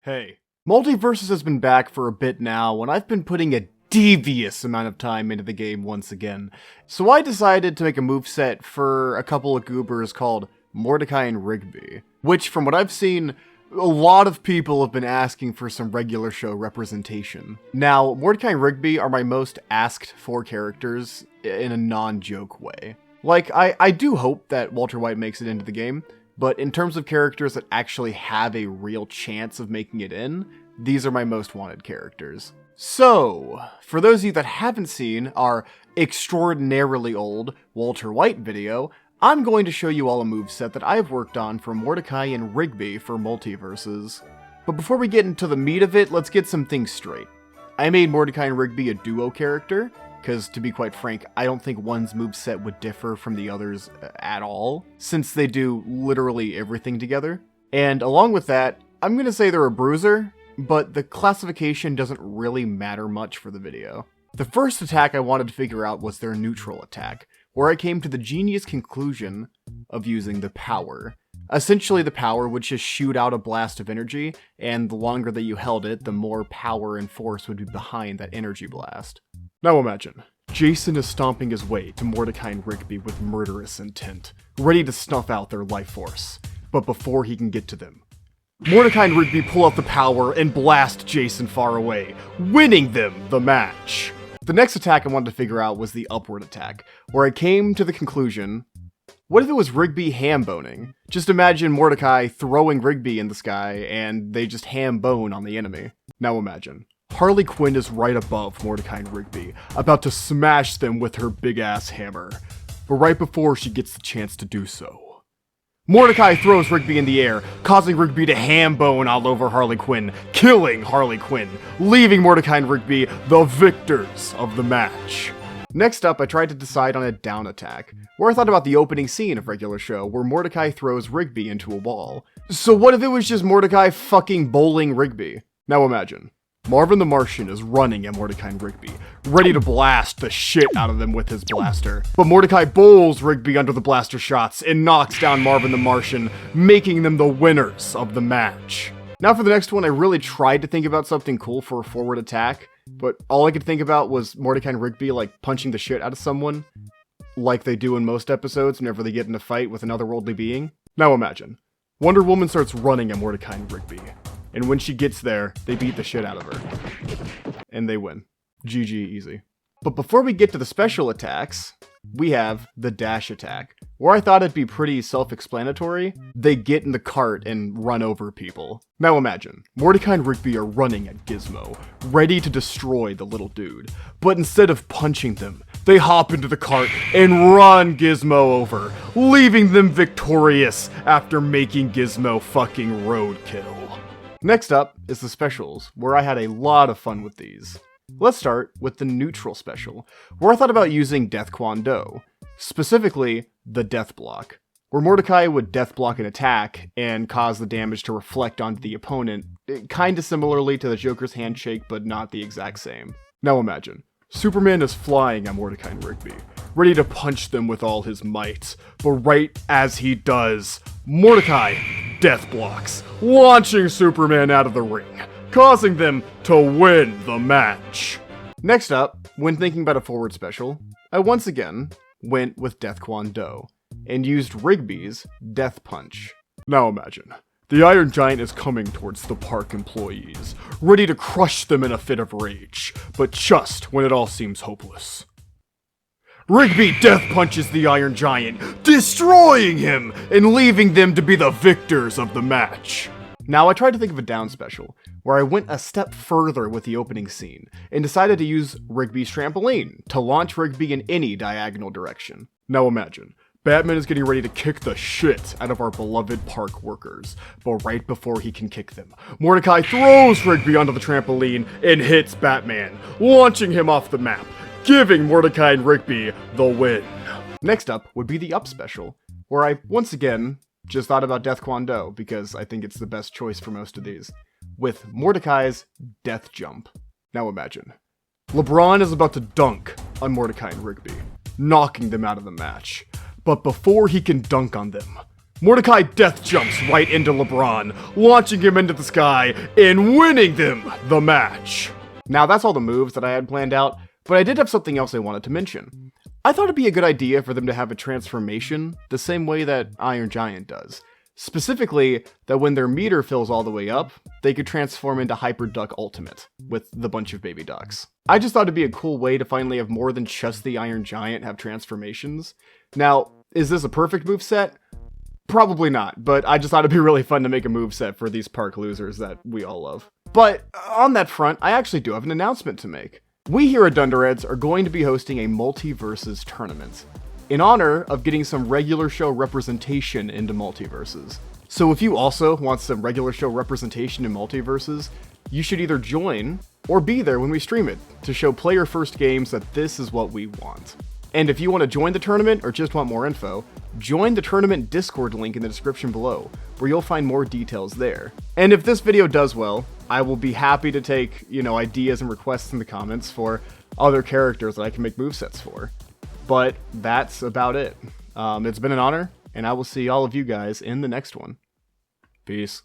Hey, MULTIVERSUS has been back for a bit now, and I've been putting a devious amount of time into the game once again. So I decided to make a moveset for a couple of goobers called Mordecai and Rigby, which from what I've seen, a lot of people have been asking for some regular show representation. Now, Mordecai and Rigby are my most asked for characters in a non-joke way. Like, I do hope that Walter White makes it into the game, but in terms of characters that actually have a real chance of making it in, these are my most wanted characters. So, for those of you that haven't seen our extraordinarily old Walter White video, I'm going to show you all a moveset that I've worked on for Mordecai and Rigby for MULTIVERSUS. But before we get into the meat of it, let's get some things straight. I made Mordecai and Rigby a duo character, because to be quite frank, I don't think one's moveset would differ from the others at all, since they do literally everything together. And along with that, I'm going to say they're a bruiser, but the classification doesn't really matter much for the video. The first attack I wanted to figure out was their neutral attack, where I came to the genius conclusion of using the power. Essentially, the power would just shoot out a blast of energy, and the longer that you held it, the more power and force would be behind that energy blast. Now imagine, Jason is stomping his way to Mordecai and Rigby with murderous intent, ready to snuff out their life force. But before he can get to them, Mordecai and Rigby pull out the power and blast Jason far away, winning them the match. The next attack I wanted to figure out was the upward attack, where I came to the conclusion, what if it was Rigby ham-boning? Just imagine Mordecai throwing Rigby in the sky, and they just ham-bone on the enemy. Now imagine, Harley Quinn is right above Mordecai and Rigby, about to smash them with her big-ass hammer. But right before she gets the chance to do so, Mordecai throws Rigby in the air, causing Rigby to ham-bone all over Harley Quinn, killing Harley Quinn, leaving Mordecai and Rigby the victors of the match. Next up, I tried to decide on a down attack, where I thought about the opening scene of regular show, where Mordecai throws Rigby into a wall. So what if it was just Mordecai fucking bowling Rigby? Now imagine, Marvin the Martian is running at Mordecai and Rigby, ready to blast the shit out of them with his blaster. But Mordecai bowls Rigby under the blaster shots and knocks down Marvin the Martian, making them the winners of the match. Now for the next one, I really tried to think about something cool for a forward attack, but all I could think about was Mordecai and Rigby like punching the shit out of someone, like they do in most episodes whenever they get in a fight with another worldly being. Now imagine, Wonder Woman starts running at Mordecai and Rigby, and when she gets there, they beat the shit out of her. And they win. GG easy. But before we get to the special attacks, we have the dash attack, where I thought it'd be pretty self-explanatory. They get in the cart and run over people. Now imagine, Mordecai and Rigby are running at Gizmo, ready to destroy the little dude. But instead of punching them, they hop into the cart and run Gizmo over, leaving them victorious after making Gizmo fucking roadkill. Next up is the specials, where I had a lot of fun with these. Let's start with the neutral special, where I thought about using Death Kwon Do, specifically the Death Block, where Mordecai would Death Block an attack and cause the damage to reflect onto the opponent, kinda similarly to the Joker's handshake, but not the exact same. Now imagine, Superman is flying at Mordecai and Rigby, ready to punch them with all his might, but right as he does, Mordecai Death Blocks, launching Superman out of the ring, causing them to win the match. Next up, when thinking about a forward special, I once again went with Death Kwon Do, and used Rigby's Death Punch. Now imagine, the Iron Giant is coming towards the park employees, ready to crush them in a fit of rage, but just when it all seems hopeless, Rigby Death Punches the Iron Giant, destroying him and leaving them to be the victors of the match. Now I tried to think of a down special, where I went a step further with the opening scene, and decided to use Rigby's trampoline to launch Rigby in any diagonal direction. Now imagine, Batman is getting ready to kick the shit out of our beloved park workers, but right before he can kick them, Mordecai throws Rigby onto the trampoline and hits Batman, launching him off the map, giving Mordecai and Rigby the win. Next up would be the up special, where I once again just thought about Death Kwon Do because I think it's the best choice for most of these, with Mordecai's Death Jump. Now imagine, LeBron is about to dunk on Mordecai and Rigby, knocking them out of the match. But before he can dunk on them, Mordecai death jumps right into LeBron, launching him into the sky and winning them the match. Now that's all the moves that I had planned out, but I did have something else I wanted to mention. I thought it'd be a good idea for them to have a transformation the same way that Iron Giant does. Specifically, that when their meter fills all the way up, they could transform into Hyper Duck Ultimate with the bunch of baby ducks. I just thought it'd be a cool way to finally have more than just the Iron Giant have transformations. Now, is this a perfect moveset? Probably not, but I just thought it'd be really fun to make a moveset for these park losers that we all love. But on that front, I actually do have an announcement to make. We here at Dunderheads are going to be hosting a MULTIVERSUS tournament in honor of getting some regular show representation into MULTIVERSUS. So if you also want some regular show representation in MULTIVERSUS, you should either join or be there when we stream it to show player first games that this is what we want. And if you want to join the tournament or just want more info, join the tournament Discord link in the description below, where you'll find more details there. And if this video does well, I will be happy to take, ideas and requests in the comments for other characters that I can make movesets for. But that's about it. It's been an honor, and I will see all of you guys in the next one. Peace.